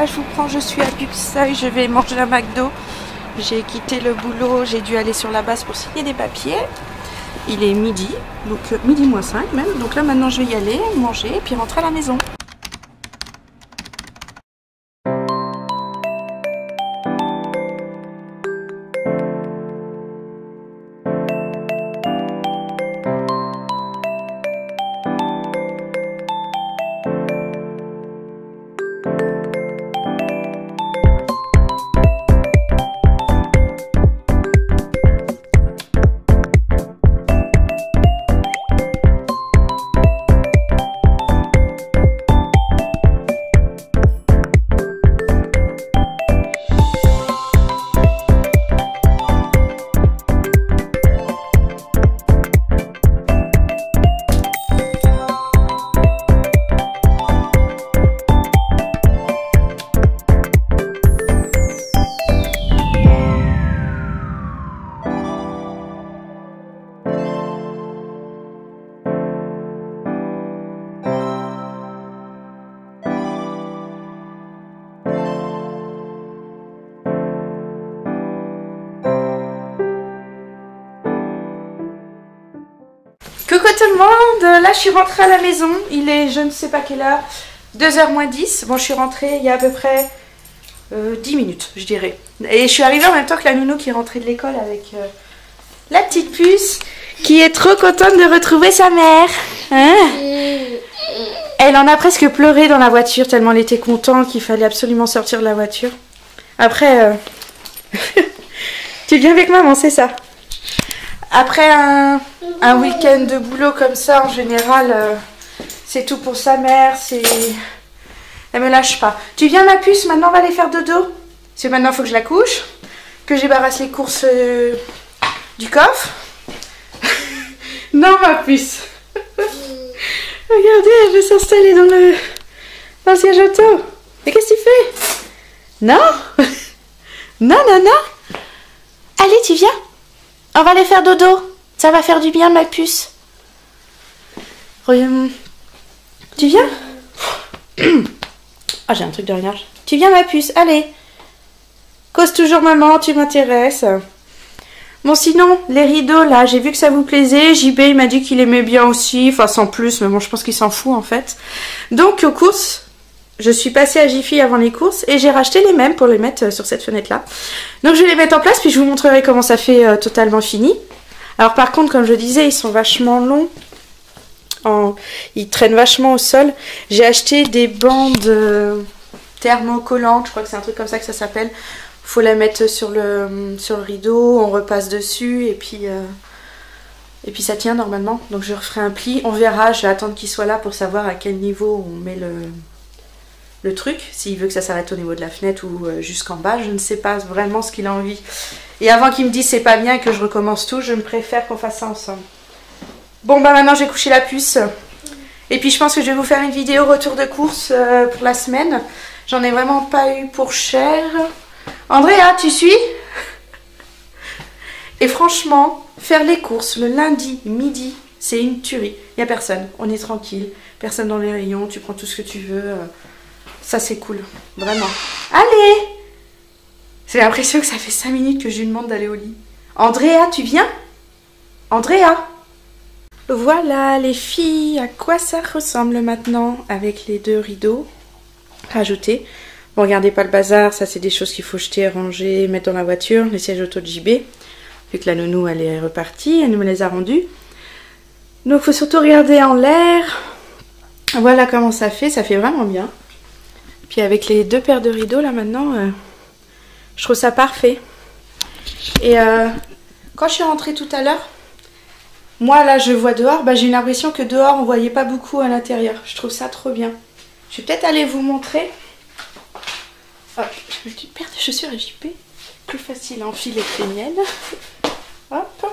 je vous prends, je suis à Buxeuil, je vais manger à McDo. J'ai quitté le boulot, j'ai dû aller sur la base pour signer des papiers. Il est midi, donc midi moins 5 même. Donc là maintenant je vais y aller, manger et puis rentrer à la maison. Coucou tout le monde, là je suis rentrée à la maison, il est je ne sais pas quelle heure, 2h moins 10, bon je suis rentrée il y a à peu près 10 minutes je dirais. Et je suis arrivée en même temps que la nounou qui est rentrée de l'école avec la petite puce qui est trop contente de retrouver sa mère. Hein? Elle en a presque pleuré dans la voiture tellement elle était contente qu'il fallait absolument sortir de la voiture. Après, tu viens avec maman, c'est ça? Après un week-end de boulot comme ça, en général, c'est tout pour sa mère, c'est... Elle me lâche pas. Tu viens ma puce, maintenant on va aller faire dodo. Parce que maintenant il faut que je la couche, que je débarrasse les courses du coffre. Non ma puce. Regardez, elle veut s'installer dans le siège auto. Mais qu'est-ce que tu fais? Non. Non, non, non. Allez, tu viens? On va aller faire dodo. Ça va faire du bien, ma puce. Tu viens? Ah, j'ai un truc de rien. Tu viens, ma puce? Allez. Cause toujours maman, tu m'intéresses. Bon, sinon, les rideaux, là, j'ai vu que ça vous plaisait. JB, il m'a dit qu'il aimait bien aussi. Enfin, sans plus, mais bon, je pense qu'il s'en fout, en fait. Donc, aux courses, je suis passée à Jiffy avant les courses et j'ai racheté les mêmes pour les mettre sur cette fenêtre-là. Donc, je vais les mettre en place, puis je vous montrerai comment ça fait totalement fini. Alors, par contre, comme je disais, ils sont vachement longs. Ils traînent vachement au sol. J'ai acheté des bandes thermocollantes. Je crois que c'est un truc comme ça que ça s'appelle. Faut la mettre sur le rideau, on repasse dessus et puis ça tient normalement. Donc je referai un pli, on verra, je vais attendre qu'il soit là pour savoir à quel niveau on met le truc. S'il veut que ça s'arrête au niveau de la fenêtre ou jusqu'en bas, je ne sais pas vraiment ce qu'il a envie. Et avant qu'il me dise c'est pas bien et que je recommence tout, je me préfère qu'on fasse ça ensemble. Bon bah maintenant j'ai couché la puce. Et puis je pense que je vais vous faire une vidéo retour de course pour la semaine. J'en ai vraiment pas eu pour cher. Andrea, tu suis? Et franchement, faire les courses le lundi midi, c'est une tuerie. Il n'y a personne, on est tranquille. Personne dans les rayons, tu prends tout ce que tu veux. Ça, c'est cool, vraiment. Allez! J'ai l'impression que ça fait 5 minutes que je lui demande d'aller au lit. Andrea, tu viens? Andrea? Voilà les filles, à quoi ça ressemble maintenant avec les 2 rideaux rajoutés. Bon, regardez pas le bazar, ça c'est des choses qu'il faut jeter, ranger, mettre dans la voiture, les sièges auto de JB. Vu que la nounou elle est repartie, elle nous les a rendus. Donc il faut surtout regarder en l'air. Voilà comment ça fait vraiment bien. Puis avec les 2 paires de rideaux là maintenant, je trouve ça parfait. Et quand je suis rentrée tout à l'heure, moi là je vois dehors, bah, j'ai eu l'impression que dehors on voyait pas beaucoup à l'intérieur. Je trouve ça trop bien. Je vais peut-être aller vous montrer. Hop, je mets une paire de chaussures à JP. Plus facile à enfiler que les miennes. Hop.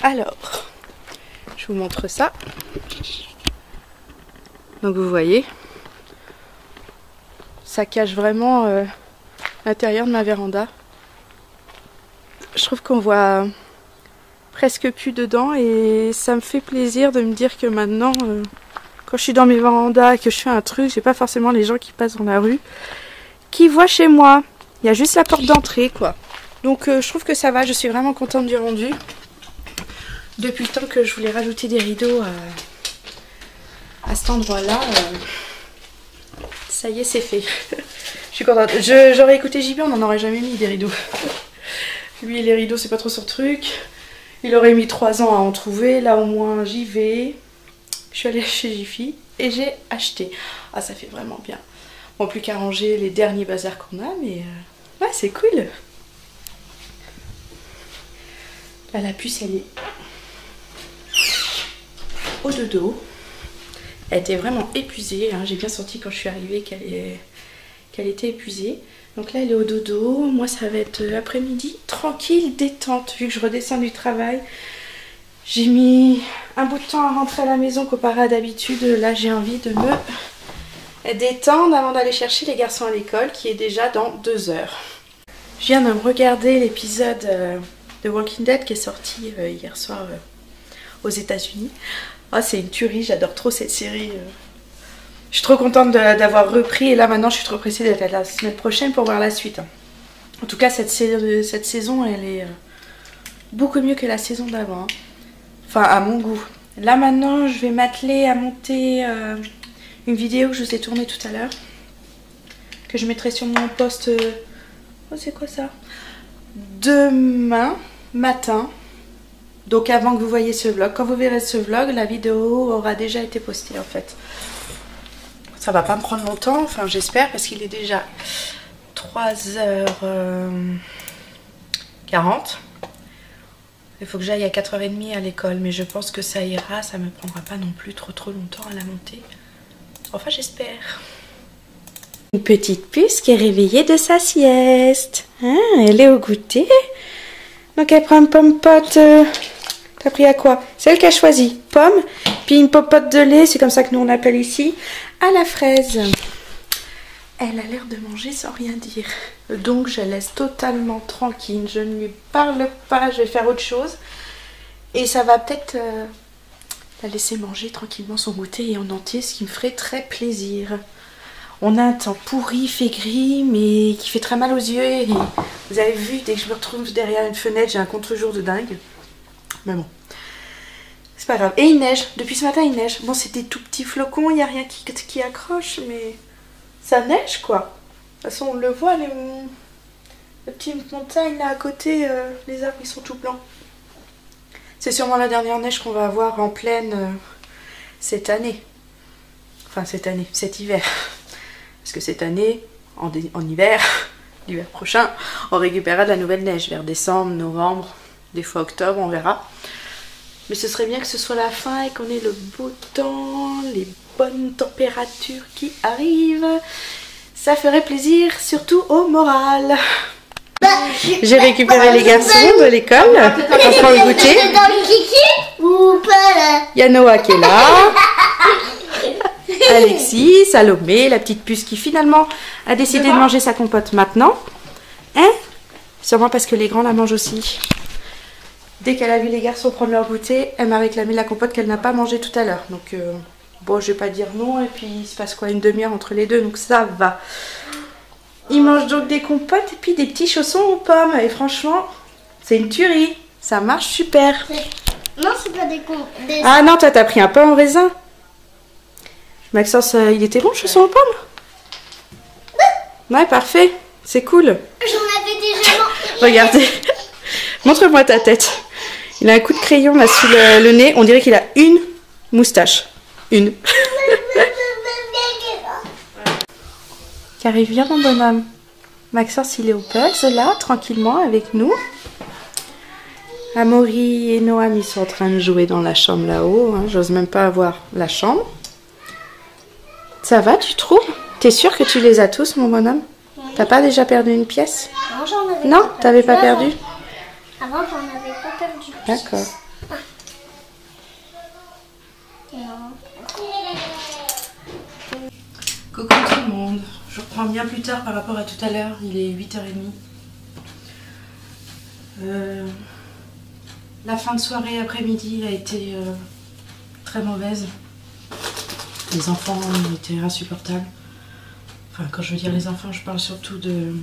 Alors, je vous montre ça. Donc vous voyez, ça cache vraiment l'intérieur de ma véranda. Je trouve qu'on voit presque plus dedans et ça me fait plaisir de me dire que maintenant, quand je suis dans mes vérandas et que je fais un truc, j'ai pas forcément les gens qui passent dans la rue qui voient chez moi. Il y a juste la porte d'entrée, quoi. Donc je trouve que ça va, je suis vraiment contente du rendu. Depuis le temps que je voulais rajouter des rideaux à cet endroit-là, ça y est, c'est fait. Je suis contente. J'aurais écouté JB, on n'en aurait jamais mis des rideaux. Lui, les rideaux, c'est pas trop son truc. Il aurait mis 3 ans à en trouver. Là, au moins, j'y vais. Je suis allée chez Jiffy et j'ai acheté. Ah, ça fait vraiment bien. Bon, plus qu'à ranger les derniers bazars qu'on a, mais ouais, c'est cool. Là, la puce, elle est au dodo. Elle était vraiment épuisée, hein. J'ai bien senti quand je suis arrivée qu'elle était épuisée. Donc là, elle est au dodo. Moi, ça va être après-midi tranquille, détente, vu que je redescends du travail. J'ai mis un bout de temps à rentrer à la maison comparé à d'habitude. Là, j'ai envie de me détendre avant d'aller chercher les garçons à l'école, qui est déjà dans 2 heures. Je viens de me regarder l'épisode de Walking Dead qui est sorti hier soir aux États-Unis. Oh, c'est une tuerie, j'adore trop cette série. Je suis trop contente d'avoir repris et là maintenant je suis trop pressée d'être la semaine prochaine pour voir la suite. En tout cas, cette saison, elle est beaucoup mieux que la saison d'avant. Enfin, à mon goût. Là maintenant, je vais m'atteler à monter une vidéo que je vous ai tournée tout à l'heure. Que je mettrai sur mon post... Oh, c'est quoi ça? Demain matin. Donc avant que vous voyez ce vlog. Quand vous verrez ce vlog, la vidéo aura déjà été postée en fait. Ça va pas me prendre longtemps, enfin j'espère, parce qu'il est déjà 3h40. Il faut que j'aille à 4h30 à l'école, mais je pense que ça ira, ça me prendra pas non plus trop longtemps à la monter. Enfin j'espère. Une petite puce qui est réveillée de sa sieste. Ah, elle est au goûter. Donc elle prend une pomme pote. T'as pris à quoi? C'est elle qui a choisi. Pomme, puis une popote de lait, c'est comme ça que nous on appelle ici, à la fraise. Elle a l'air de manger sans rien dire. Donc je la laisse totalement tranquille. Je ne lui parle pas, je vais faire autre chose. Et ça va peut-être la laisser manger tranquillement son goûter et en entier, ce qui me ferait très plaisir. On a un temps pourri, fait gris, mais qui fait très mal aux yeux. Et vous avez vu, dès que je me retrouve derrière une fenêtre, j'ai un contre-jour de dingue. Mais bon, c'est pas grave. Et il neige, depuis ce matin il neige. Bon, c'est des tout petits flocons, il n'y a rien qui accroche, mais ça neige quoi. De toute façon on le voit, les petites montagnes là à côté, les arbres ils sont tout blancs. C'est sûrement la dernière neige qu'on va avoir en pleine cette année. Enfin cet hiver. Parce que cette année, en hiver, l'hiver prochain, on récupérera de la nouvelle neige vers décembre, novembre. Des fois octobre, on verra. Mais ce serait bien que ce soit la fin et qu'on ait le beau temps, les bonnes températures qui arrivent. Ça ferait plaisir, surtout au moral. J'ai récupéré les garçons de l'école. On prend le goûter. Il y a Noah qui est là. Alexis, Salomé, la petite puce qui finalement a décidé de manger sa compote maintenant. Hein? Sûrement parce que les grands la mangent aussi. Dès qu'elle a vu les garçons prendre leur goûter, elle m'a réclamé la compote qu'elle n'a pas mangée tout à l'heure. Donc, bon, je vais pas dire non. Et puis, il se passe quoi, une demi-heure entre les deux. Donc, ça va. Ils mangent donc des compotes et puis des petits chaussons aux pommes. Et franchement, c'est une tuerie. Ça marche super. Non, c'est pas des compotes. Ah non, toi, t'as pris un pain en raisin. Maxence, il était bon, le chausson aux pommes? Ouais, parfait. C'est cool. J'en avais déjà mangé. Regardez. Montre-moi ta tête. Il a un coup de crayon là sous le nez. On dirait qu'il a une moustache. Une. Carré, viens mon bonhomme. Maxence, il est au puzzle là, tranquillement avec nous. Amaury et Noam, ils sont en train de jouer dans la chambre là-haut. Hein. J'ose même pas avoir la chambre. Ça va, tu trouves? T'es sûr que tu les as tous, mon bonhomme? Oui. T'as pas déjà perdu une pièce? Non, j'en avais non, pas t'avais pas perdu? Avant, j'en avais pas perdu. D'accord. Coucou tout le monde. Je reprends bien plus tard par rapport à tout à l'heure. Il est 8h30. La fin de soirée après-midi a été très mauvaise. Les enfants étaient insupportables. Enfin, quand je veux dire les enfants, je parle surtout des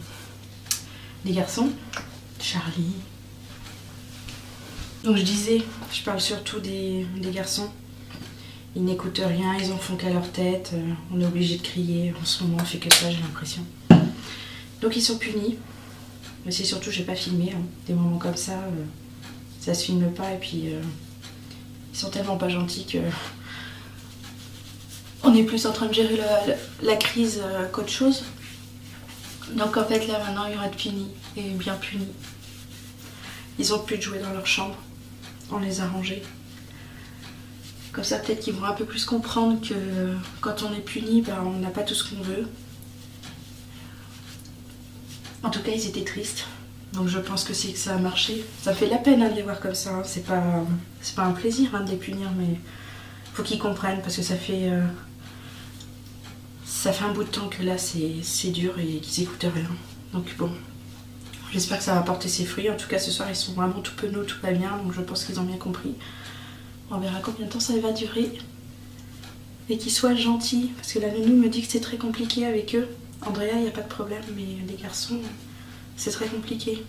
garçons. Charlie. Donc je disais, je parle surtout des garçons. Ils n'écoutent rien, ils en font qu'à leur tête. On est obligé de crier. En ce moment, on fait que ça, j'ai l'impression. Donc ils sont punis. Mais c'est surtout, j'ai pas filmé. Hein. Des moments comme ça, ça se filme pas. Et puis, ils sont tellement pas gentils que... On est plus en train de gérer la crise qu'autre chose. Donc en fait, là, maintenant, il y aura de punis. Et bien punis. Ils ont plus de jouer dans leur chambre. On les a rangés. Comme ça, peut-être qu'ils vont un peu plus comprendre que quand on est puni, ben, on n'a pas tout ce qu'on veut. En tout cas, ils étaient tristes. Donc je pense que c'est que ça a marché. Ça me fait de la peine hein, de les voir comme ça. Hein. C'est pas un plaisir hein, de les punir, mais faut qu'ils comprennent parce que ça fait un bout de temps que là, c'est dur et qu'ils écoutent rien. Donc bon, j'espère que ça va porter ses fruits. En tout cas, ce soir, ils sont vraiment tout penauds, tout pas bien. Donc je pense qu'ils ont bien compris. On verra combien de temps ça va durer. Et qu'ils soient gentils. Parce que la nounou me dit que c'est très compliqué avec eux. Andrea, il n'y a pas de problème. Mais les garçons, c'est très compliqué.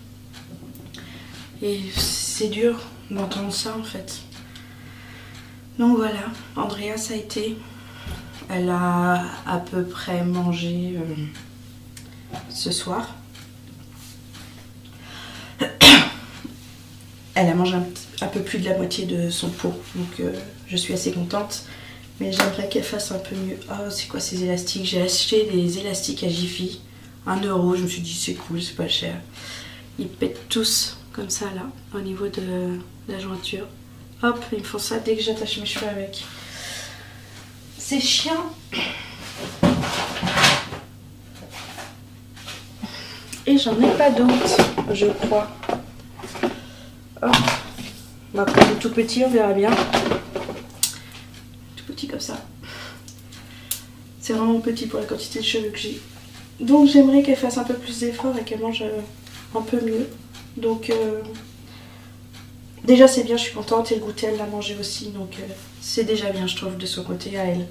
Et c'est dur d'entendre ça en fait. Donc voilà, Andrea, ça a été. Elle a à peu près mangé ce soir. Elle a mangé un peu plus de la moitié de son pot, donc je suis assez contente. Mais j'aimerais qu'elle fasse un peu mieux. Oh, c'est quoi ces élastiques? J'ai acheté des élastiques à Jiffy, 1 €. Je me suis dit c'est cool, c'est pas cher. Ils pètent tous comme ça là, au niveau de la jointure. Hop, ils me font ça dès que j'attache mes cheveux avec. C'est chiant. Et j'en ai pas d'autres, je crois. Oh. Après, le tout petit, on verra bien. Tout petit comme ça. C'est vraiment petit pour la quantité de cheveux que j'ai. Donc j'aimerais qu'elle fasse un peu plus d'efforts et qu'elle mange un peu mieux. Donc déjà c'est bien, je suis contente. Et le goûter, elle l'a mangé aussi. Donc c'est déjà bien, je trouve, de son côté à elle.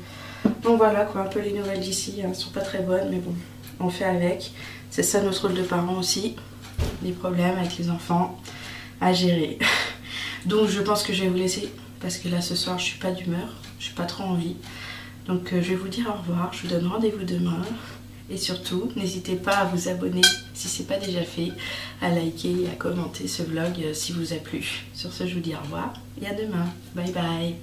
Donc voilà quoi, un peu les nouvelles d'ici. Elles sont pas très bonnes, mais bon, on fait avec. C'est ça notre rôle de parents aussi. Les problèmes avec les enfants à gérer. Donc je pense que je vais vous laisser parce que là ce soir je suis pas d'humeur, je suis pas trop envie. Donc je vais vous dire au revoir, je vous donne rendez-vous demain. Et surtout, n'hésitez pas à vous abonner si ce n'est pas déjà fait, à liker et à commenter ce vlog si vous a plu. Sur ce, je vous dis au revoir et à demain. Bye bye.